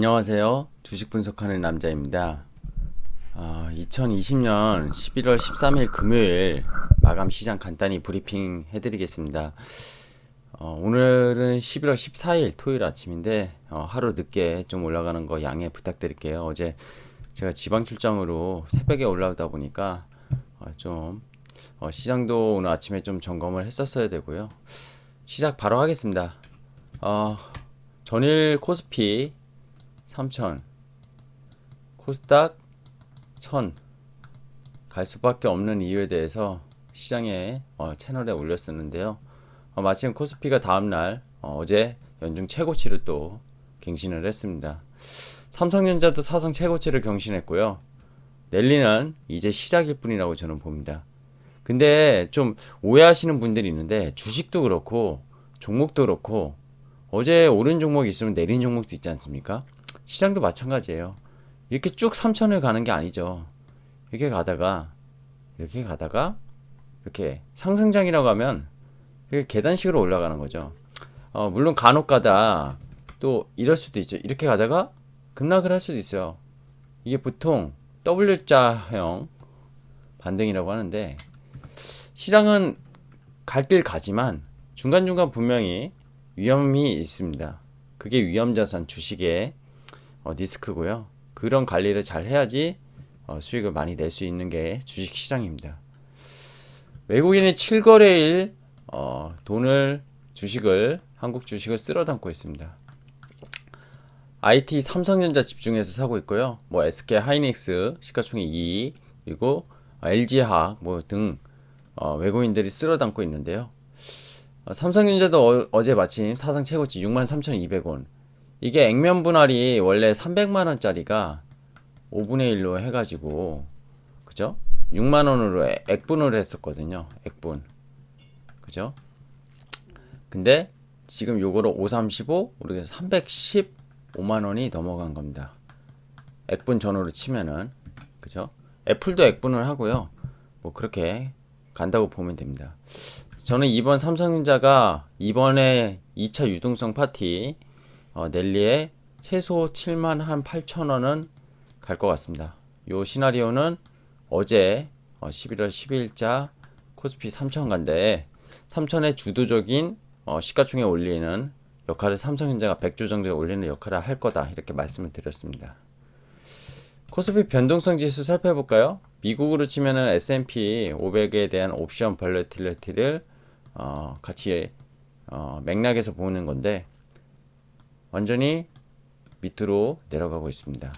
안녕하세요. 주식 분석하는 남자입니다. 2020년 11월 13일 금요일 마감 시장 간단히 브리핑 해드리겠습니다. 오늘은 11월 14일 토요일 아침인데 하루 늦게 좀 올라가는 거 양해 부탁드릴게요. 어제 제가 지방 출장으로 새벽에 올라오다 보니까 시장도 오늘 아침에 좀 점검을 했었어야 되고요. 시작 바로 하겠습니다. 전일 코스피 3000, 코스닥 1000 갈 수밖에 없는 이유에 대해서 시장에 채널에 올렸었는데요. 마침 코스피가 다음날 어제 연중 최고치를 또 갱신을 했습니다. 삼성전자도 사상 최고치를 경신했고요. 랠리는 이제 시작일 뿐이라고 저는 봅니다. 근데 좀 오해하시는 분들이 있는데 주식도 그렇고 종목도 그렇고 어제 오른 종목이 있으면 내린 종목도 있지 않습니까? 시장도 마찬가지예요. 이렇게 쭉 3천을 가는 게 아니죠. 이렇게 가다가 이렇게 상승장이라고 하면 이렇게 계단식으로 올라가는 거죠. 물론 간혹 가다 또 이럴 수도 있죠. 이렇게 가다가 급락을 할 수도 있어요. 이게 보통 W자형 반등이라고 하는데 시장은 갈 길 가지만 중간중간 분명히 위험이 있습니다. 그게 위험자산 주식의 리스크고요. 그런 관리를 잘 해야지 수익을 많이 낼 수 있는 게 주식시장입니다. 외국인이 7거래일 한국 주식을 쓸어 담고 있습니다. IT 삼성전자 집중해서 사고 있고요. SK 하이닉스 시가총액 2위 그리고 LG화학 등 외국인들이 쓸어 담고 있는데요. 삼성전자도 어제 마침 사상 최고치 63,200원. 이게 액면 분할이 원래 300만원짜리가 5분의 1로 해가지고 그죠? 6만원으로 액분을 했었거든요. 액분 그죠? 근데 지금 요거로 535 우리가 315만원이 넘어간 겁니다. 액분 전후로 치면은 그죠? 애플도 액분을 하고요. 그렇게 간다고 보면 됩니다. 저는 이번 삼성전자가 이번에 2차 유동성 파티 랠리에 최소 7만 한 8천원은 갈 것 같습니다. 요 시나리오는 어제 11월 12일자 코스피 3000간데 3000의 주도적인 시가총액 올리는 역할을 삼성전자가 100조 정도에 올리는 역할을 할 거다 이렇게 말씀을 드렸습니다. 코스피 변동성 지수 살펴볼까요? 미국으로 치면은 S&P 500에 대한 옵션 벌러틸리티를 같이 맥락에서 보는 건데 완전히 밑으로 내려가고 있습니다.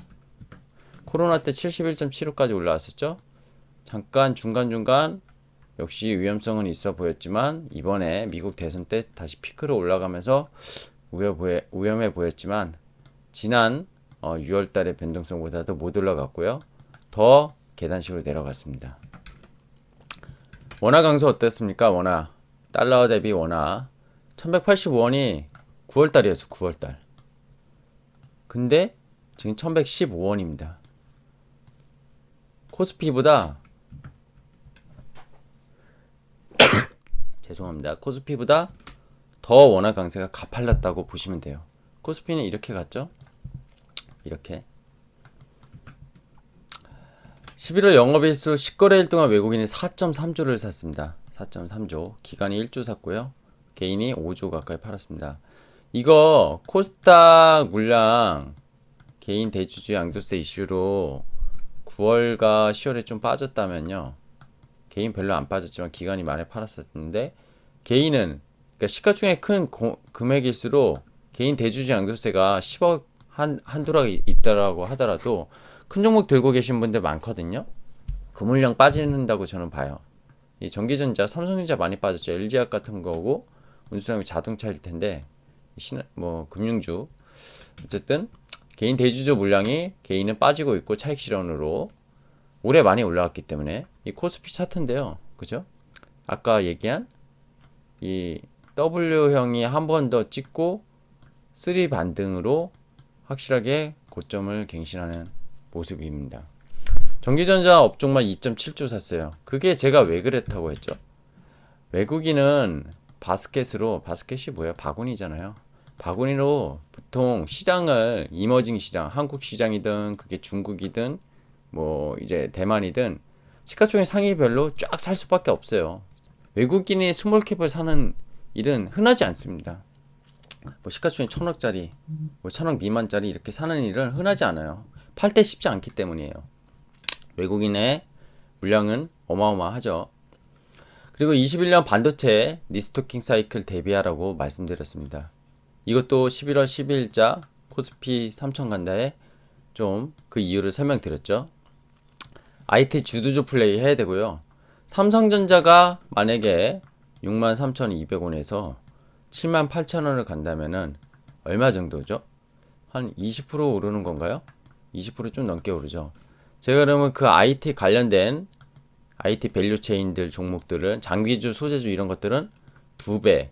코로나 때 71.75까지 올라왔었죠. 잠깐 중간중간 역시 위험성은 있어 보였지만 이번에 미국 대선 때 다시 피크로 올라가면서 위험해 보였지만 지난 6월달의 변동성보다도 못 올라갔고요. 더 계단식으로 내려갔습니다. 원화 강세 어땠습니까? 원화 달러 대비 원화 1185원이 9월달이었어. 9월달. 근데 지금 1115원입니다. 코스피보다 죄송합니다. 코스피보다 더 원화 강세가 가팔랐다고 보시면 돼요. 코스피는 이렇게 갔죠? 이렇게 11월 영업일수 10거래일 동안 외국인이 4.3조를 샀습니다. 4.3조 기관이 1조 샀고요. 개인이 5조 가까이 팔았습니다. 이거 코스닥 물량 개인 대주주 양도세 이슈로 9월과 10월에 좀 빠졌다면요. 개인 별로 안 빠졌지만 기관이 많이 팔았었는데 개인은 그러니까 시가총액 큰 금액일수록 개인 대주주 양도세가 10억 한도가 있다라고 하더라도 큰 종목 들고 계신 분들 많거든요. 그 물량 빠진다고 저는 봐요. 이 전기전자, 삼성전자 많이 빠졌죠. LG화학 같은 거고 운수상이 자동차일 텐데 금융주 어쨌든 개인 대주주 물량이 개인은 빠지고 있고 차익 실현으로 올해 많이 올라왔기 때문에 이 코스피 차트인데요. 그죠? 아까 얘기한 이 W형이 한 번 더 찍고 3 반등으로 확실하게 고점을 갱신하는 모습입니다. 전기전자 업종만 2.7조 샀어요. 그게 제가 왜 그랬다고 했죠? 외국인은 바스켓이 뭐예요? 바구니잖아요. 바구니로 보통 시장을 이머징 시장, 한국 시장이든 그게 중국이든 뭐 이제 대만이든 시가총액 상위별로 쫙 살 수밖에 없어요. 외국인이 스몰캡을 사는 일은 흔하지 않습니다. 뭐 시가총액 1000억짜리, 뭐 1000억 미만짜리 이렇게 사는 일은 흔하지 않아요. 팔 때 쉽지 않기 때문이에요. 외국인의 물량은 어마어마하죠. 그리고 21년 반도체 리스토킹 사이클 대비하라고 말씀드렸습니다. 이것도 11월 12일자 코스피 3000 간다에 좀 그 이유를 설명드렸죠. IT 주도주 플레이 해야 되고요. 삼성전자가 만약에 63,200원에서 78,000원을 간다면은 얼마 정도죠? 한 20% 오르는 건가요? 20%좀 넘게 오르죠. 제가 그러면 그 IT 관련된 IT 밸류 체인들 종목들은 장비주, 소재주 이런 것들은 2배,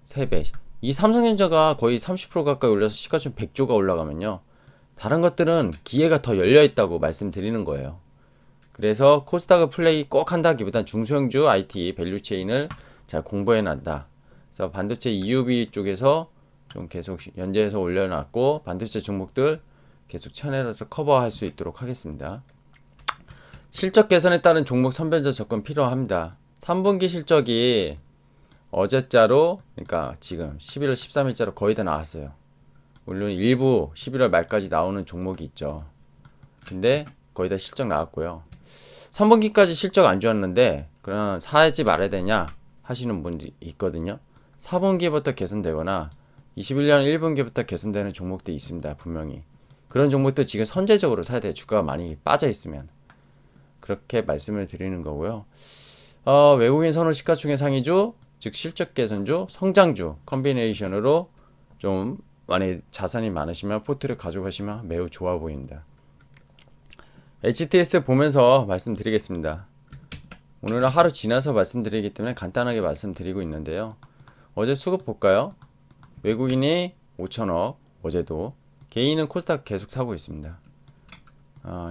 3배. 이 삼성전자가 거의 30% 가까이 올려서 시가총 100조가 올라가면요. 다른 것들은 기회가 더 열려 있다고 말씀드리는 거예요. 그래서 코스닥을 플레이 꼭 한다기보단 중소형주 IT 밸류 체인을 잘 공부해 놨다. 그래서 반도체 EUV 쪽에서 좀 계속 연재해서 올려놨고 반도체 종목들 계속 쳐내서 커버할 수 있도록 하겠습니다. 실적 개선에 따른 종목 선별적 접근 필요합니다. 3분기 실적이 어제자로 그러니까 지금 11월 13일자로 거의 다 나왔어요. 물론 일부 11월 말까지 나오는 종목이 있죠. 근데 거의 다 실적 나왔고요. 3분기까지 실적 안 좋았는데 그럼 사야지 말아야 되냐 하시는 분들이 있거든요. 4분기부터 개선되거나 21년 1분기부터 개선되는 종목도 있습니다. 분명히. 그런 종목도 지금 선제적으로 사야 돼요. 주가가 많이 빠져 있으면. 그렇게 말씀을 드리는 거고요. 외국인 선호 시가총액 상위주, 즉 실적 개선주, 성장주 컨비네이션으로 좀 만약 자산이 많으시면 포트를 가져가시면 매우 좋아 보입니다. HTS 보면서 말씀드리겠습니다. 오늘은 하루 지나서 말씀드리기 때문에 간단하게 말씀드리고 있는데요. 어제 수급 볼까요? 외국인이 5천억, 어제도 개인은 코스닥 계속 사고 있습니다.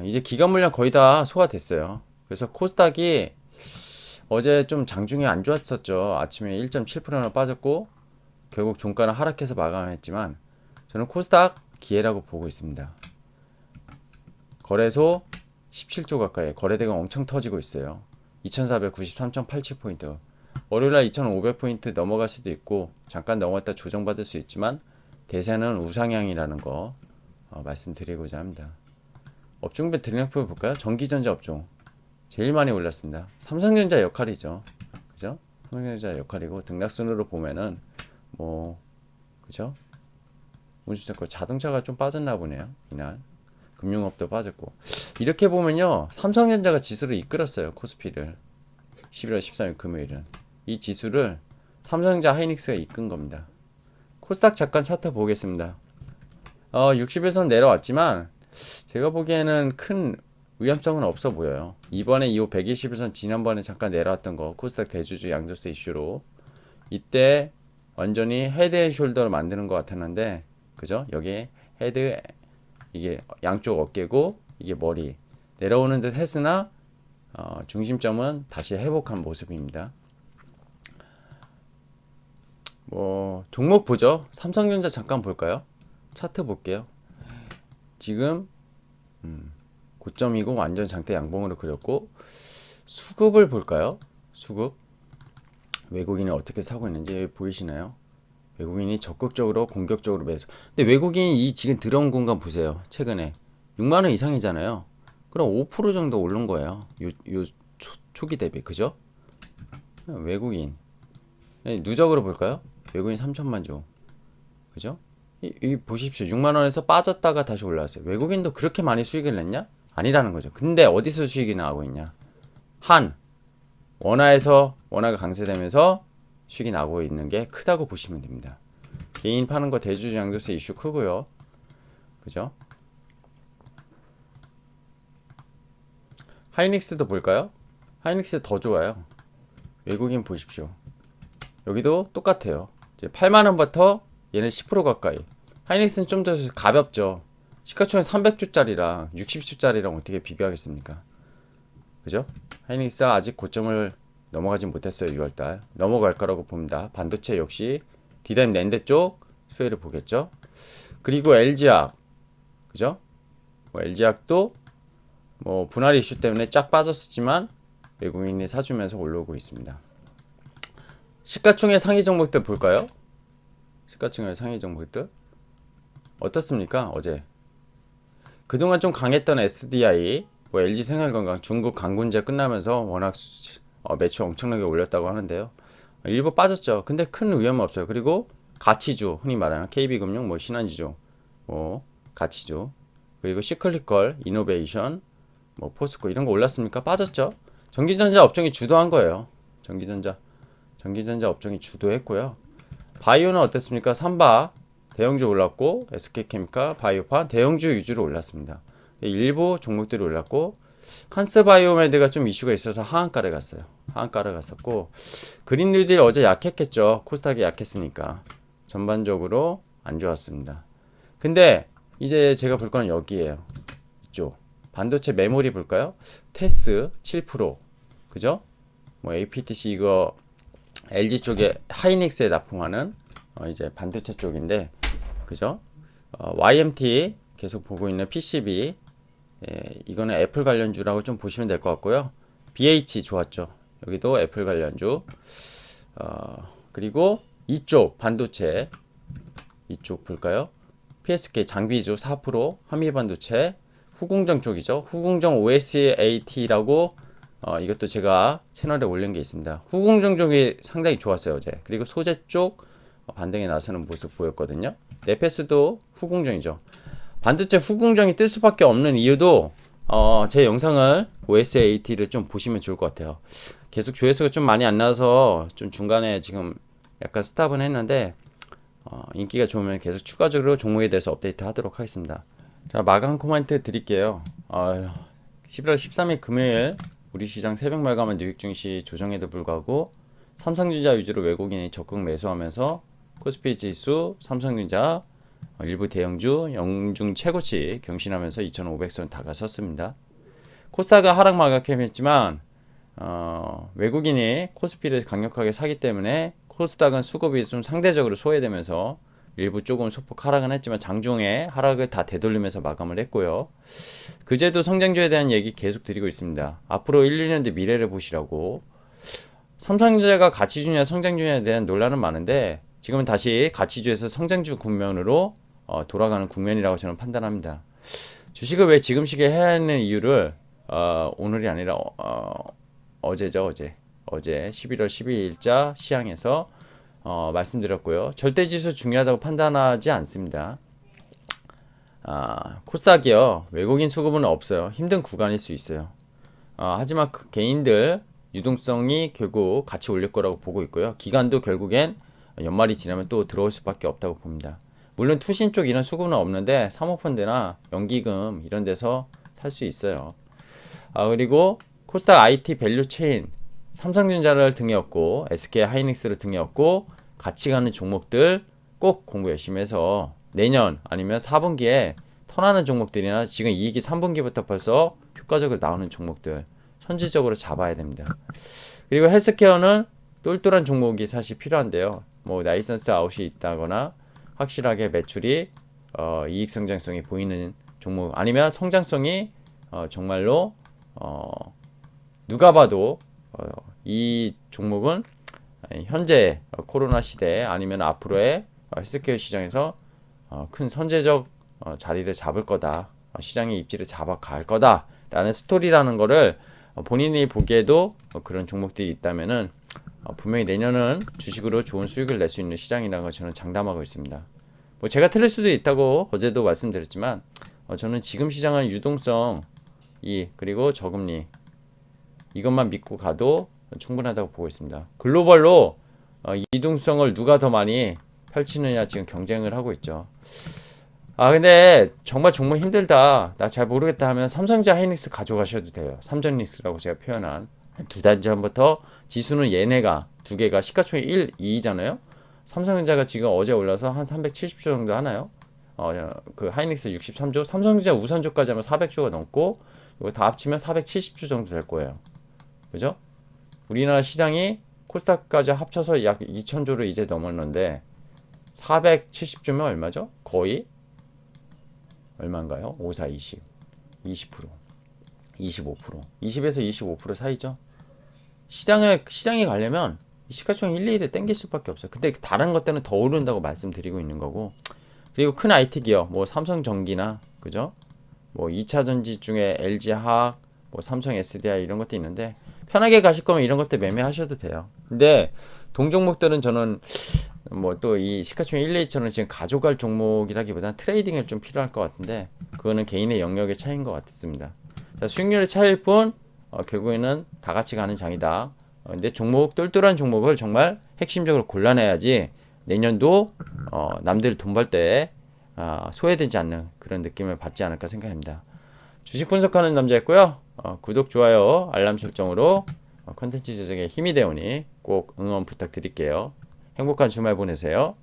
이제 기관 물량 거의 다 소화됐어요. 그래서 코스닥이 어제 좀 장중에 안 좋았었죠. 아침에 1.7%나 빠졌고 결국 종가는 하락해서 마감했지만 저는 코스닥 기회라고 보고 있습니다. 거래소 17조 가까이 거래대가 엄청 터지고 있어요. 2493.87포인트 월요일날 2500포인트 넘어갈 수도 있고 잠깐 넘어갔다 조정받을 수 있지만 대세는 우상향이라는 거 말씀드리고자 합니다. 업종별 등락표 볼까요? 전기전자 업종 제일 많이 올랐습니다. 삼성전자 역할이죠. 그죠? 삼성전자 역할이고 등락순으로 보면은 뭐 그죠? 운수증권 자동차가 좀 빠졌나 보네요. 이날 금융업도 빠졌고 이렇게 보면요 삼성전자가 지수를 이끌었어요. 코스피를 11월 13일 금요일은 이 지수를 삼성전자 하이닉스가 이끈 겁니다. 코스닥 잠깐 차트 보겠습니다. 60에선 내려왔지만 제가 보기에는 큰 위험성은 없어 보여요. 이번에 이후 120에선 지난번에 잠깐 내려왔던 거 코스닥 대주주 양도세 이슈로 이때 완전히 헤드 앤 숄더를 만드는 것 같았는데 그죠? 여기 헤드 이게 양쪽 어깨고 이게 머리 내려오는 듯 했으나 중심점은 다시 회복한 모습입니다. 뭐 종목 보죠. 삼성전자 잠깐 볼까요? 차트 볼게요. 지금 고점이고 완전 장대 양봉으로 그렸고 수급을 볼까요? 수급 외국인이 어떻게 사고 있는지 보이시나요? 외국인이 적극적으로 공격적으로 매수. 근데 외국인이 이 지금 들어온 공간 보세요. 최근에 6만원 이상이잖아요. 그럼 5% 정도 오른 거예요. 요 초기 대비 그죠? 외국인 누적으로 볼까요? 외국인 3천만 조 그죠? 이 보십시오. 6만원에서 빠졌다가 다시 올라왔어요. 외국인도 그렇게 많이 수익을 냈냐? 아니라는 거죠. 근데 어디서 수익이 나오고 있냐? 원화가 강세되면서 수익이 나고 있는 게 크다고 보시면 됩니다. 개인 파는 거 대주주 양도세 이슈 크고요. 그죠? 하이닉스도 볼까요? 하이닉스 더 좋아요. 외국인 보십시오. 여기도 똑같아요. 이제 8만원부터 얘는 10% 가까이. 하이닉스는 좀 더 가볍죠. 시가총액 300조짜리랑 60조짜리랑 어떻게 비교하겠습니까? 그죠? 하이닉스가 아직 고점을 넘어가지 못했어요. 6월달 넘어갈 거라고 봅니다. 반도체 역시 D램 낸드 쪽 수혜를 보겠죠. 그리고 LG화학, 그죠? 뭐 LG화학도 뭐 분할 이슈 때문에 쫙 빠졌었지만 외국인이 사주면서 올라오고 있습니다. 시가총액 상위 종목들 볼까요? 시가총액 상위 종목들 어떻습니까? 어제 그동안 좀 강했던 SDI, 뭐 LG생활건강, 중국 강군제 끝나면서 워낙 매출 엄청나게 올렸다고 하는데요. 일부 빠졌죠. 근데 큰 위험은 없어요. 그리고 가치주, 흔히 말하는 KB금융, 뭐 신한지주, 뭐 가치주, 그리고 시클리컬, 이노베이션, 뭐 포스코 이런 거 올랐습니까? 빠졌죠. 전기전자 업종이 주도한 거예요. 전기전자 업종이 주도했고요. 바이오는 어땠습니까? 삼바 대형주 올랐고 SK케미칼, 바이오판 대형주 위주로 올랐습니다. 일부 종목들이 올랐고 한스바이오메드가 좀 이슈가 있어서 하한가를 갔어요. 하한가를 갔었고 그린뉴딜 어제 약했겠죠. 코스닥이 약했으니까 전반적으로 안 좋았습니다. 근데 이제 제가 볼 거는 여기에요. 이쪽 반도체 메모리 볼까요? 테스 7%, 그죠? 뭐 APTC 이거 LG 쪽에 하이닉스에 납품하는 이제 반도체 쪽인데, 그죠? YMT 계속 보고 있는 PCB, 이거는 애플 관련주라고 좀 보시면 될 것 같고요. BH 좋았죠. 여기도 애플 관련주. 그리고 이쪽 반도체, 이쪽 볼까요? PSK 장비주 4%, 한미반도체, 후공정 쪽이죠. 후공정 OSAT라고 이것도 제가 채널에 올린 게 있습니다. 후공정 쪽이 상당히 좋았어요 어제. 그리고 소재 쪽 반등에 나서는 모습 보였거든요. 네페스도 후공정이죠. 반도체 후공정이 뜰 수밖에 없는 이유도 제 영상을 OSAT를 좀 보시면 좋을 것 같아요. 계속 조회수가 좀 많이 안 나서 좀 중간에 지금 약간 스탑은 했는데 인기가 좋으면 계속 추가적으로 종목에 대해서 업데이트 하도록 하겠습니다. 자, 마감 코멘트 드릴게요. 11월 13일 금요일 우리 시장 새벽 마감한 뉴욕 증시 조정에도 불구하고 삼성전자 위주로 외국인이 적극 매수하면서 코스피 지수, 삼성전자, 일부 대형주, 영중 최고치 경신하면서 2,500선 다가섰습니다. 코스닥은 하락 마감했지만 외국인이 코스피를 강력하게 사기 때문에 코스닥은 수급이 좀 상대적으로 소외되면서 일부 조금 소폭 하락은 했지만 장중에 하락을 다 되돌리면서 마감을 했고요. 그제도 성장주에 대한 얘기 계속 드리고 있습니다. 앞으로 1, 2년 뒤 미래를 보시라고. 삼성전자가 가치주냐 성장주냐에 대한 논란은 많은데 지금은 다시 가치주에서 성장주 국면으로 돌아가는 국면이라고 저는 판단합니다. 주식을 왜 지금 시기에 해야 하는 이유를 오늘이 아니라 어제죠. 어제 11월 12일자 시향에서 말씀드렸고요. 절대지수 중요하다고 판단하지 않습니다. 코스닥이요. 외국인 수급은 없어요. 힘든 구간일 수 있어요. 하지만 그 개인들 유동성이 결국 같이 올릴 거라고 보고 있고요. 기간도 결국엔 연말이 지나면 또 들어올 수밖에 없다고 봅니다. 물론 투신 쪽 이런 수급은 없는데 사모펀드나 연기금 이런 데서 살 수 있어요. 그리고 코스닥 IT 밸류 체인 삼성전자를 등에 업고 SK 하이닉스를 등에 업고 같이 가는 종목들 꼭 공부 열심히 해서 내년 아니면 4분기에 턴하는 종목들이나 지금 이익이 3분기부터 벌써 효과적으로 나오는 종목들 선제적으로 잡아야 됩니다. 그리고 헬스케어는 똘똘한 종목이 사실 필요한데요. 뭐 라이선스 아웃이 있다거나 확실하게 매출이 이익 성장성이 보이는 종목 아니면 성장성이 정말로 누가 봐도 이 종목은 현재 코로나 시대 아니면 앞으로의 헬스케어 시장에서 큰 선제적 자리를 잡을 거다. 시장의 입지를 잡아갈 거다. 라는 스토리라는 거를 본인이 보기에도 그런 종목들이 있다면은 분명히 내년은 주식으로 좋은 수익을 낼 수 있는 시장이라는 걸 저는 장담하고 있습니다. 뭐 제가 틀릴 수도 있다고 어제도 말씀드렸지만 저는 지금 시장은 유동성 그리고 저금리 이것만 믿고 가도 충분하다고 보고 있습니다. 글로벌로 이동성을 누가 더 많이 펼치느냐 지금 경쟁을 하고 있죠. 근데 정말 종목 힘들다 나 잘 모르겠다 하면 삼성전자 하이닉스 가져가셔도 돼요. 삼전닉스라고 제가 표현한 한 2달 전부터 지수는 얘네가 두 개가 시가총액 1, 2잖아요. 삼성전자가 지금 어제 올라서 한 370조 정도 하나요? 그 하이닉스 63조, 삼성전자 우선주까지 하면 400조가 넘고 이거 다 합치면 470조 정도 될 거예요. 그죠? 우리나라 시장이 코스닥까지 합쳐서 약 2,000조를 이제 넘었는데 470주면 얼마죠? 거의 얼마인가요? 5, 4, 20. 20%. 25%. 20에서 25% 사이죠. 시장에 가려면 이 시가총 1, 2를 땡길 수밖에 없어요. 근데 다른 것들은 더 오른다고 말씀드리고 있는 거고. 그리고 큰 IT 기업, 뭐 삼성전기나, 그죠? 뭐 2차 전지 중에 LG화학, 뭐 삼성 SDI 이런 것도 있는데 편하게 가실 거면 이런 것들 매매하셔도 돼요. 근데 동종목들은 저는 뭐 또 이 시가총 1, 2처럼 지금 가져갈 종목이라기보다는 트레이딩을 좀 필요할 것 같은데 그거는 개인의 영역의 차이인 것 같습니다. 자, 수익률의 차이일 뿐 결국에는 다 같이 가는 장이다. 근데 종목 똘똘한 종목을 정말 핵심적으로 골라내야지 내년도 남들 돈 벌 때 소외되지 않는 그런 느낌을 받지 않을까 생각합니다. 주식 분석하는 남자였고요. 구독, 좋아요, 알람 설정으로 컨텐츠 제작에 힘이 되오니 꼭 응원 부탁드릴게요. 행복한 주말 보내세요.